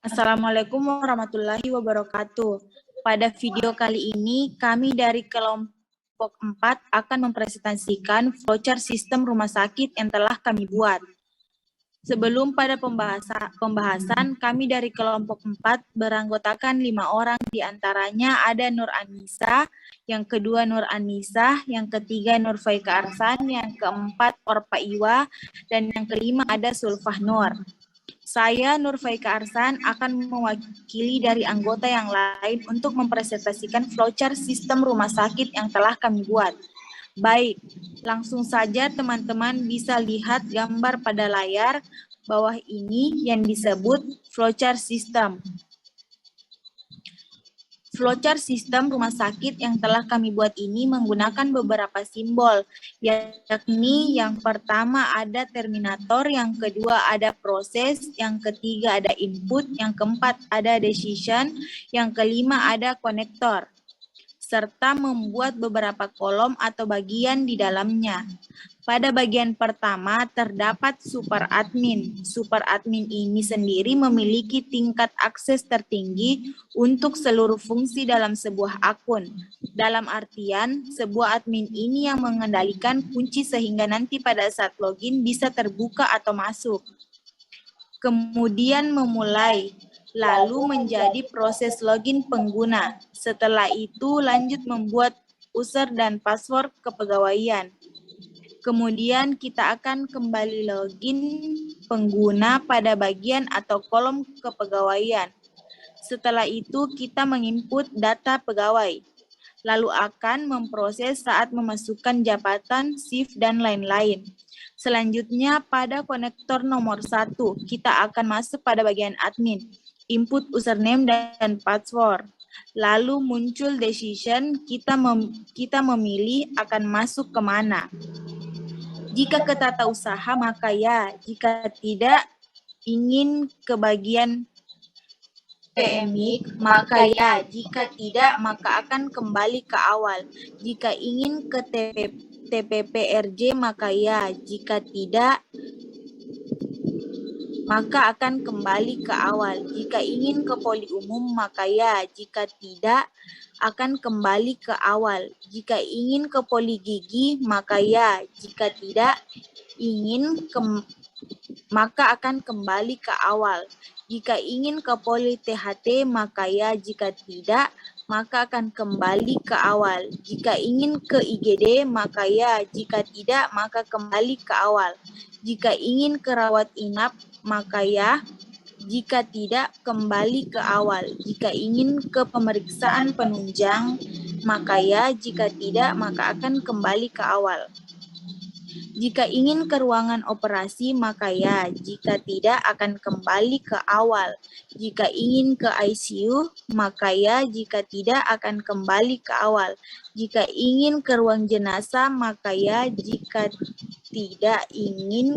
Assalamualaikum warahmatullahi wabarakatuh. Pada video kali ini, kami dari kelompok 4 akan mempresentasikan flowchart sistem rumah sakit yang telah kami buat. Sebelum pada pembahasan, kami dari kelompok 4 beranggotakan 5 orang, diantaranya ada Nur Anissa, yang kedua Nur Anissa, yang ketiga Nur Faika Arsan, yang keempat Orpa Iwa, dan yang kelima ada Sulfah Nur. Saya, Nur Faika Arsan, akan mewakili dari anggota yang lain untuk mempresentasikan flowchart sistem rumah sakit yang telah kami buat. Baik, langsung saja teman-teman bisa lihat gambar pada layar bawah ini yang disebut flowchart system. Flowchart sistem rumah sakit yang telah kami buat ini menggunakan beberapa simbol, yakni yang pertama ada terminator, yang kedua ada proses, yang ketiga ada input, yang keempat ada decision, yang kelima ada konektor, serta membuat beberapa kolom atau bagian di dalamnya. Pada bagian pertama terdapat super admin. Super admin ini sendiri memiliki tingkat akses tertinggi untuk seluruh fungsi dalam sebuah akun. Dalam artian, sebuah admin ini yang mengendalikan kunci sehingga nanti pada saat login bisa terbuka atau masuk. Kemudian memulai, lalu menjadi proses login pengguna. Setelah itu lanjut membuat user dan password kepegawaian. Kemudian kita akan kembali login pengguna pada bagian atau kolom kepegawaian. Setelah itu kita menginput data pegawai, lalu akan memproses saat memasukkan jabatan, shift, dan lain-lain. Selanjutnya pada konektor nomor 1, kita akan masuk pada bagian admin, input username dan password. Lalu muncul decision, kita memilih akan masuk kemana. Jika ke tata usaha maka ya, jika tidak ingin ke bagian PMIC maka ya, jika tidak maka akan kembali ke awal. Jika ingin ke TPPRJ maka ya, jika tidak maka akan kembali ke awal. Jika ingin ke poli umum maka ya, jika tidak akan kembali ke awal. Jika ingin ke poli gigi maka ya, jika tidak ingin maka akan kembali ke awal. Jika ingin ke poli THT maka ya, jika tidak maka akan kembali ke awal. Jika ingin ke IGD maka ya, jika tidak maka kembali ke awal. Jika ingin ke rawat inap maka ya, jika tidak kembali ke awal. Jika ingin ke pemeriksaan penunjang maka ya, jika tidak maka akan kembali ke awal. Jika ingin ke ruangan operasi maka ya, jika tidak akan kembali ke awal. Jika ingin ke ICU maka ya, jika tidak akan kembali ke awal. Jika ingin ke ruang jenazah maka ya, jika tidak ingin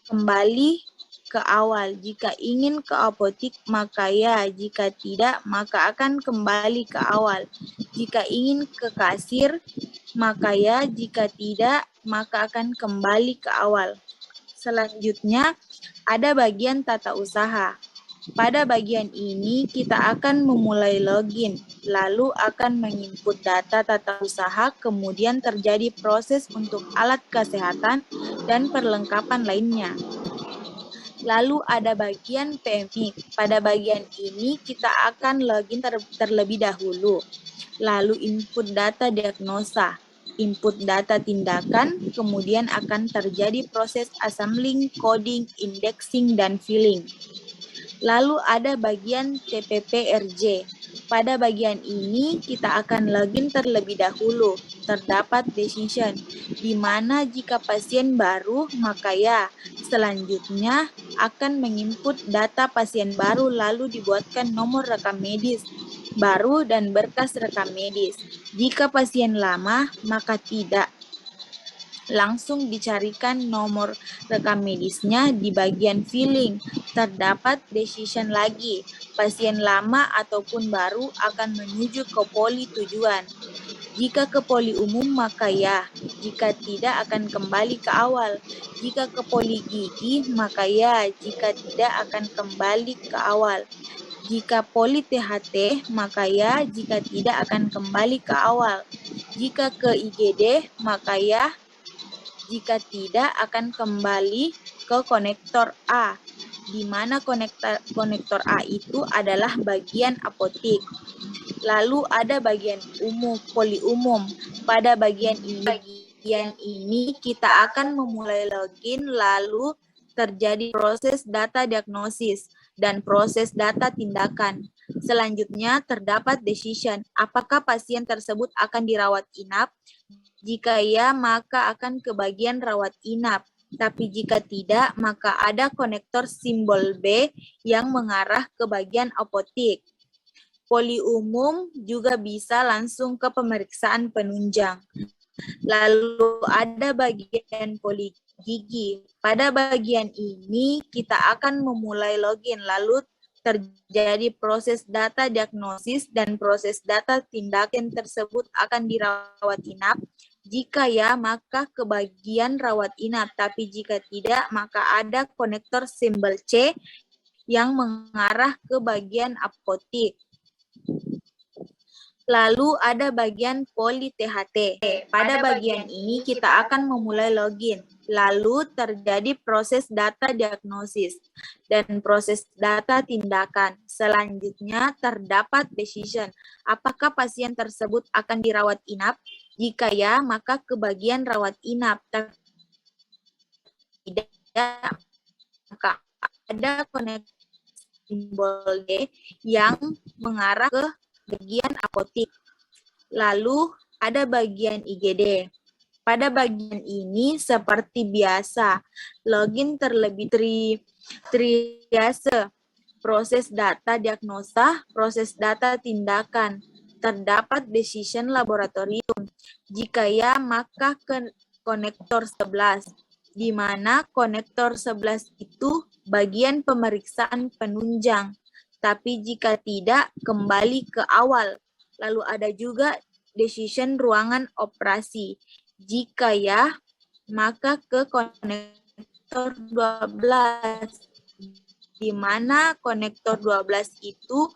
kembali ke awal. Jika ingin ke apotik maka ya, jika tidak maka akan kembali ke awal. Jika ingin ke kasir maka ya, jika tidak maka akan kembali ke awal. Selanjutnya ada bagian tata usaha. Pada bagian ini kita akan memulai login, lalu akan menginput data tata usaha, kemudian terjadi proses untuk alat kesehatan dan perlengkapan lainnya. Lalu ada bagian PMIC. Pada bagian ini kita akan login terlebih dahulu. Lalu input data diagnosa, input data tindakan, kemudian akan terjadi proses assembling, coding, indexing, dan filling. Lalu ada bagian TPPRJ. Pada bagian ini kita akan login terlebih dahulu. Terdapat decision, di mana jika pasien baru maka ya, selanjutnya akan menginput data pasien baru lalu dibuatkan nomor rekam medis baru dan berkas rekam medis. Jika pasien lama maka tidak. Langsung dicarikan nomor rekam medisnya di bagian filling. Terdapat decision lagi, pasien lama ataupun baru akan menuju ke poli tujuan. Jika ke poli umum maka ya, jika tidak akan kembali ke awal. Jika ke poli gigi maka ya, jika tidak akan kembali ke awal. Jika poli THT maka ya, jika tidak akan kembali ke awal. Jika ke IGD maka ya, jika tidak akan kembali ke konektor A, di mana konektor A itu adalah bagian apotik. Lalu ada bagian umum, poli umum. Pada bagian ini kita akan memulai login, lalu terjadi proses data diagnosis dan proses data tindakan. Selanjutnya terdapat decision, apakah pasien tersebut akan dirawat inap? Jika ya, maka akan ke bagian rawat inap. Tapi jika tidak, maka ada konektor simbol B yang mengarah ke bagian apotik. Poli umum juga bisa langsung ke pemeriksaan penunjang. Lalu ada bagian poli gigi. Pada bagian ini kita akan memulai login, lalu terjadi proses data diagnosis dan proses data tindakan tersebut akan dirawat inap. Jika ya, maka ke bagian rawat inap. Tapi jika tidak, maka ada konektor simbol C yang mengarah ke bagian apotik. Lalu ada bagian poli THT. Pada bagian ini kita akan memulai login. Lalu terjadi proses data diagnosis dan proses data tindakan. Selanjutnya terdapat decision. Apakah pasien tersebut akan dirawat inap? Jika ya, maka ke bagian rawat inap. Tidak, maka ada konektor simbol D yang mengarah ke bagian apotik. Lalu ada bagian IGD. Pada bagian ini seperti biasa, login terlebih triase, proses data diagnosa, proses data tindakan, terdapat decision laboratorium. Jika ya, maka ke konektor 11, di mana konektor 11 itu bagian pemeriksaan penunjang. Tapi jika tidak, kembali ke awal. Lalu ada juga decision ruangan operasi. Jika ya, maka ke konektor 12. Di mana konektor 12 itu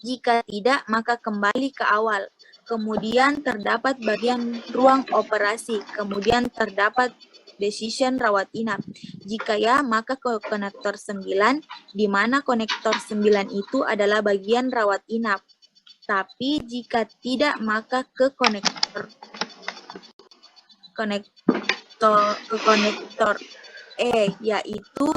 jika tidak, maka kembali ke awal. Kemudian terdapat bagian ruang operasi. Kemudian terdapat decision rawat inap. Jika ya, maka ke konektor 9, di mana konektor 9 itu adalah bagian rawat inap. Tapi jika tidak, maka ke konektor E, yaitu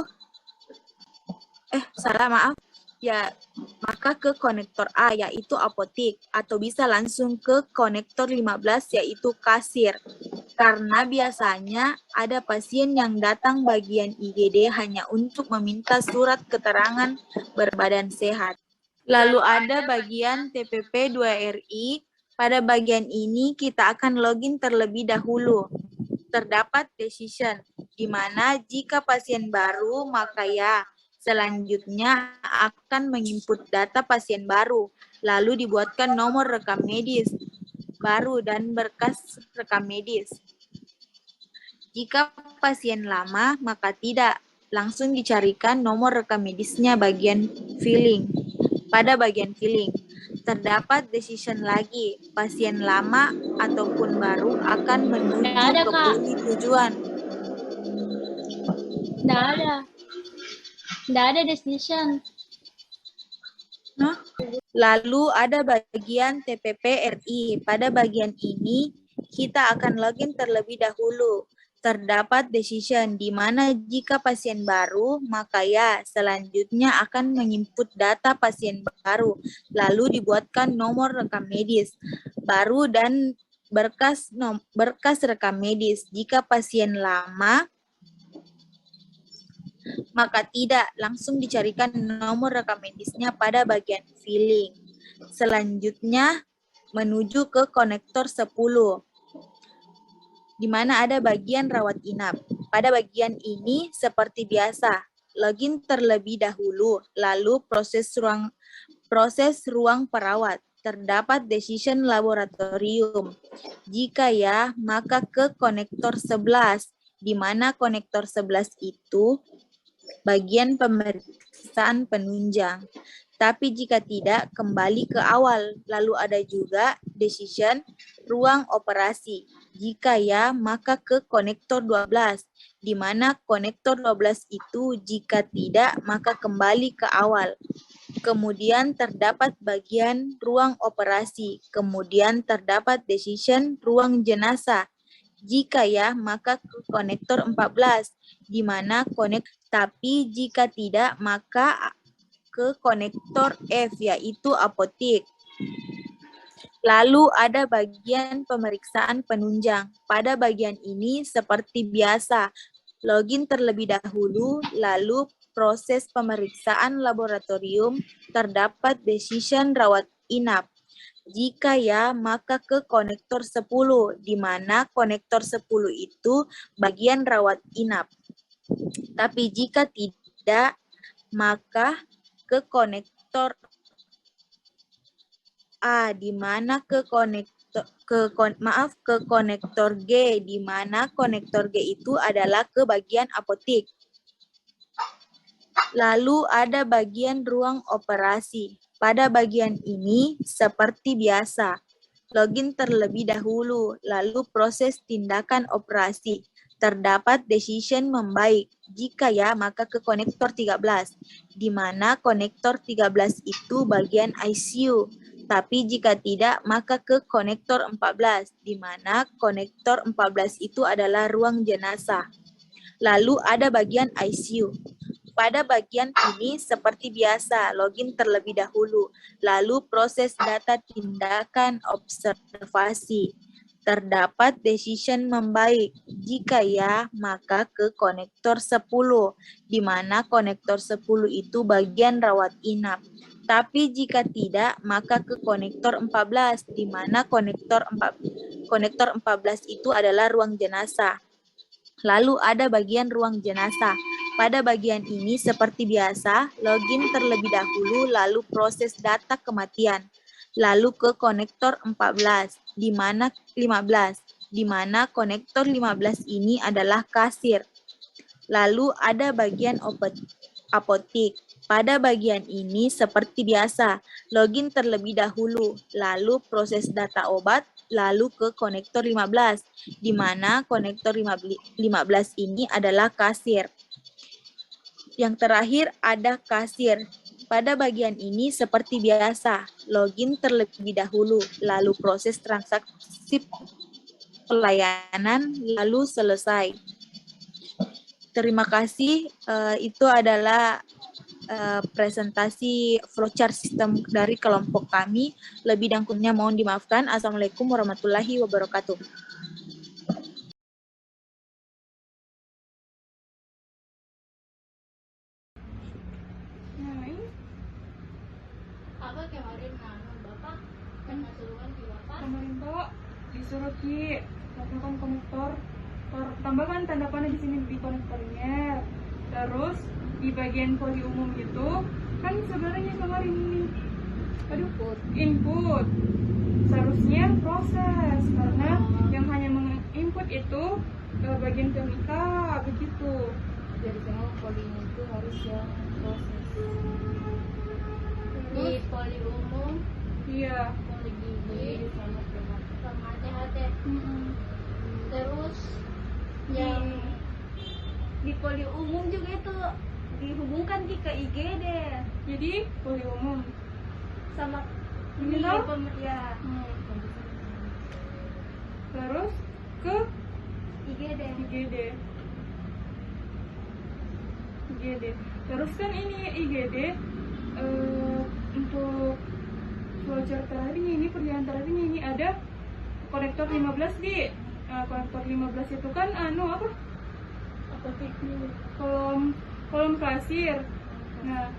maka ke konektor A, yaitu apotik, atau bisa langsung ke konektor 15, yaitu kasir. Karena biasanya ada pasien yang datang bagian IGD hanya untuk meminta surat keterangan berbadan sehat. Lalu ada bagian TPP 2RI. Pada bagian ini kita akan login terlebih dahulu. Terdapat decision, di mana jika pasien baru, maka ya, selanjutnya akan menginput data pasien baru, lalu dibuatkan nomor rekam medis baru dan berkas rekam medis. Jika pasien lama, maka tidak, langsung dicarikan nomor rekam medisnya bagian filling. Pada bagian filling, terdapat decision lagi, pasien lama ataupun baru akan menuju ke poli tujuan. Nggak ada decision. Lalu ada bagian TPP RI. Pada bagian ini, kita akan login terlebih dahulu. Terdapat decision, di mana jika pasien baru, maka ya, selanjutnya akan menginput data pasien baru, lalu dibuatkan nomor rekam medis baru dan berkas rekam medis. Jika pasien lama, maka tidak, langsung dicarikan nomor rekam medisnya pada bagian filling. Selanjutnya, menuju ke konektor 10. Di mana ada bagian rawat inap. Pada bagian ini seperti biasa, login terlebih dahulu, lalu proses ruang perawat. terdapat decision laboratorium. Jika ya, maka ke konektor 11, di mana konektor 11 itu bagian pemeriksaan penunjang. Tapi jika tidak, kembali ke awal. Lalu ada juga decision ruang operasi. Jika ya, maka ke konektor 12, di mana konektor 12 itu jika tidak, maka kembali ke awal. Kemudian terdapat bagian ruang operasi. Kemudian terdapat decision ruang jenazah. Jika ya, maka ke konektor 14, di mana tapi jika tidak, maka ke konektor F, yaitu apotik. Lalu ada bagian pemeriksaan penunjang. Pada bagian ini seperti biasa, login terlebih dahulu, lalu proses pemeriksaan laboratorium, terdapat decision rawat inap. Jika ya, maka ke konektor 10, di mana konektor 10 itu bagian rawat inap. Tapi jika tidak, maka ke konektor A, di mana ke konektor G, di mana konektor G itu adalah ke bagian apotik. Lalu ada bagian ruang operasi. Pada bagian ini seperti biasa, login terlebih dahulu, lalu proses tindakan operasi. Terdapat decision membaik. Jika ya, maka ke konektor 13, di mana konektor 13 itu bagian ICU. Tapi jika tidak, maka ke konektor 14, di mana konektor 14 itu adalah ruang jenazah. Lalu ada bagian ICU. Pada bagian ini seperti biasa, login terlebih dahulu, lalu proses data tindakan observasi. Terdapat decision membaik. Jika ya, maka ke konektor 10, di mana konektor 10 itu bagian rawat inap. Tapi jika tidak, maka ke konektor 14, di mana konektor 14 itu adalah ruang jenazah. Lalu ada bagian ruang jenazah. Pada bagian ini seperti biasa, login terlebih dahulu, lalu proses data kematian. Lalu ke konektor 15, di mana 15, di mana konektor 15 ini adalah kasir. Lalu ada bagian apotik. Pada bagian ini seperti biasa, login terlebih dahulu, lalu proses data obat, lalu ke konektor 15, di mana konektor 15 ini adalah kasir. Yang terakhir ada kasir. Pada bagian ini seperti biasa, login terlebih dahulu, lalu proses transaksi pelayanan, lalu selesai. Terima kasih. Itu adalah presentasi flowchart sistem dari kelompok kami. Lebih dan kurangnya mohon dimaafkan. Assalamualaikum warahmatullahi wabarakatuh. Kemarin Pak disuruh Ki lakukan konektor, tambahkan tanda panah di sini di konektornya. Terus di bagian poli umum itu kan sebenarnya kemarin ini input seharusnya proses, karena yang hanya menginput itu bagian kemika begitu. Jadi semua poli itu harus yang proses. Di poli umum, Iya. poli gigi sama THT. Terus yang di poli umum juga itu dihubungkan ke IGD. Jadi poli umum Sama ini loh. ya. Terus ke IGD. IGD. Terus kan ini IGD untuk flowchart terakhirnya ini, perjalanan terakhirnya ini ada konektor 15 di konektor 15 itu kan apa? Kolom kasir. Nah,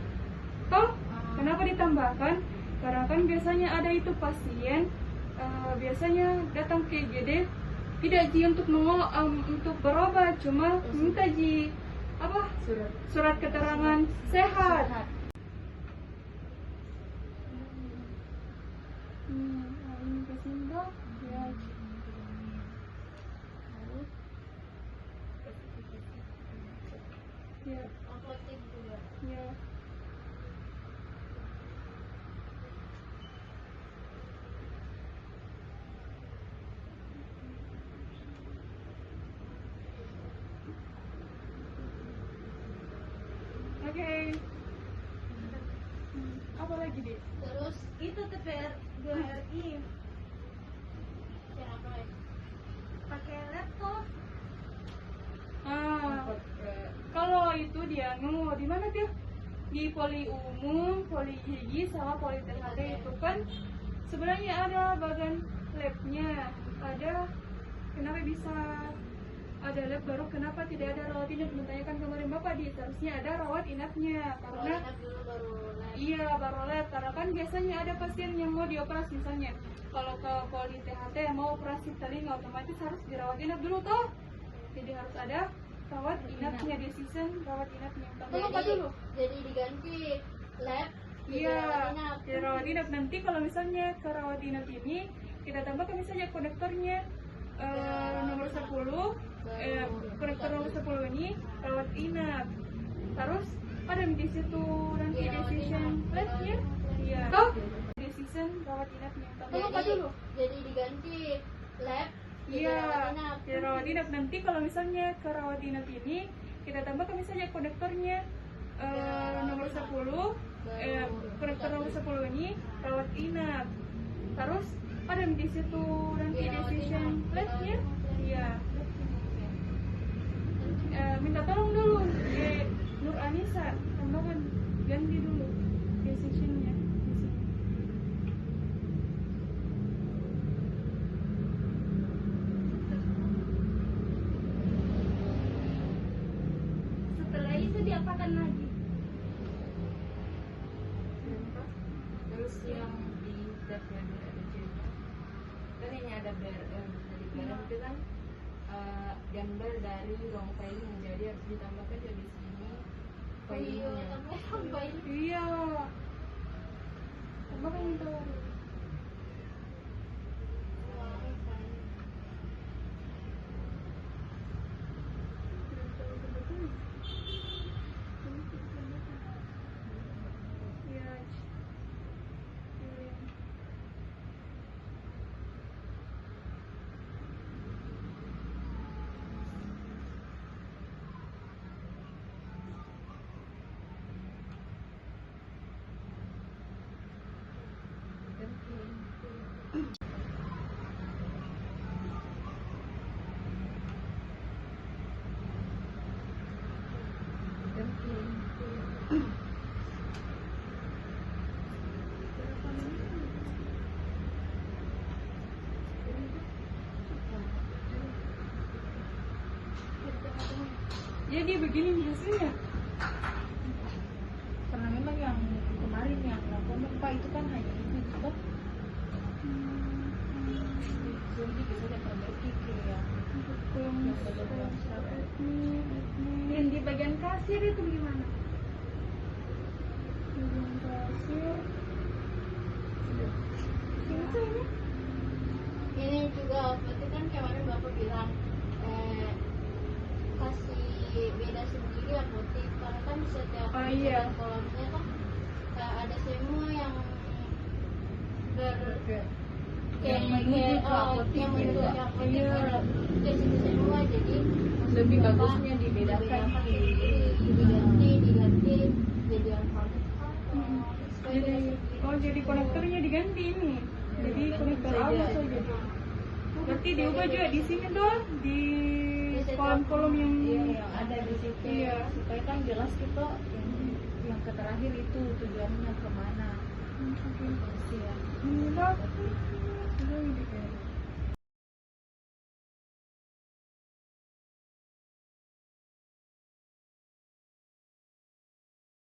toh kenapa ditambahkan? Karena kan biasanya ada itu pasien biasanya datang ke IGD tidak ji untuk untuk berobat, cuma minta ji surat keterangan sehat. Ini ke sini ya. Ya, Apotek juga. ya. Oke. Apa lagi, Dek? Terus Itu TPR 2RI cara apa lagi? pakai laptop. Kalau itu dia di mana tuh? Di poli umum, poli gigi, sama poli THT itu kan sebenarnya ada bagian labnya, ada. Kenapa bisa ada lab baru? Kenapa tidak ada rawat inap? Menanyakan kemarin Bapak seharusnya ada rawat inapnya karena Enak dulu baru lab. iya baru lab, karena kan biasanya ada pasien yang mau dioperasi misalnya kalau ke poli THT yang mau operasi telinga otomatis harus dirawat inap dulu toh, jadi harus ada rawat inapnya, decision rawat inapnya. Tapi lupa dulu. Jadi diganti lab. Iya, rawat inap. di rawat inap. Nanti kalau misalnya ke rawat inap ini kita tambahkan misalnya konektornya nomor 10, konektor nomor 10 ini rawat inap. Terus ada di situ nanti Iya, rawat decision inap. labnya, iya. Oh, decision rawat inapnya. Tapi lupa dulu. Jadi diganti lab. Iya, di rawat inap. Nanti kalau misalnya ke rawat inap ini kita tambahkan misalnya konektornya nomor 10, konektor nomor 10 ini rawat inap. Terus ada di situ nanti Iya, rawat decision inap. labnya, iya. Minta tolong dulu Nur Anissa, tambahkan ganti dulu decisionnya di sini. Setelah itu diapakan lagi? Terus yang di tab yang ada cerita kan ini ada BRM. Jadi BRM itu kan gambar dari ruang filing, jadi harus ditambahkan juga di sini filingnya. Iya, tambahkan itu. Iya. Jadi begini biasanya. Karena memang yang kemarin yang lakukan Pak itu kan hanya itu toh. Jadi bisa diperbaiki ke yang Yang di bagian kasir itu gimana? Bagian kasir. Itu ini. Ini juga berarti kan kemarin Bapak bilang kasih beda sendiri apotek, karena kan setiap Oh, iya. kolomnya kan ada semua yang yang menuju ke apotek yang menuju juga. ke apotek Iya. kan ke situ semua, jadi Lebih Bapak bagusnya dibedakan diganti jadi yang Jadi konektornya diganti ini. Jadi konektor halus saja. Berarti diubah juga di sini dong, di kolom-kolom yang yang ada di situ. Iya. Supaya kan jelas kita yang ke terakhir itu tujuannya kemana. Oke. Iya. Enggak.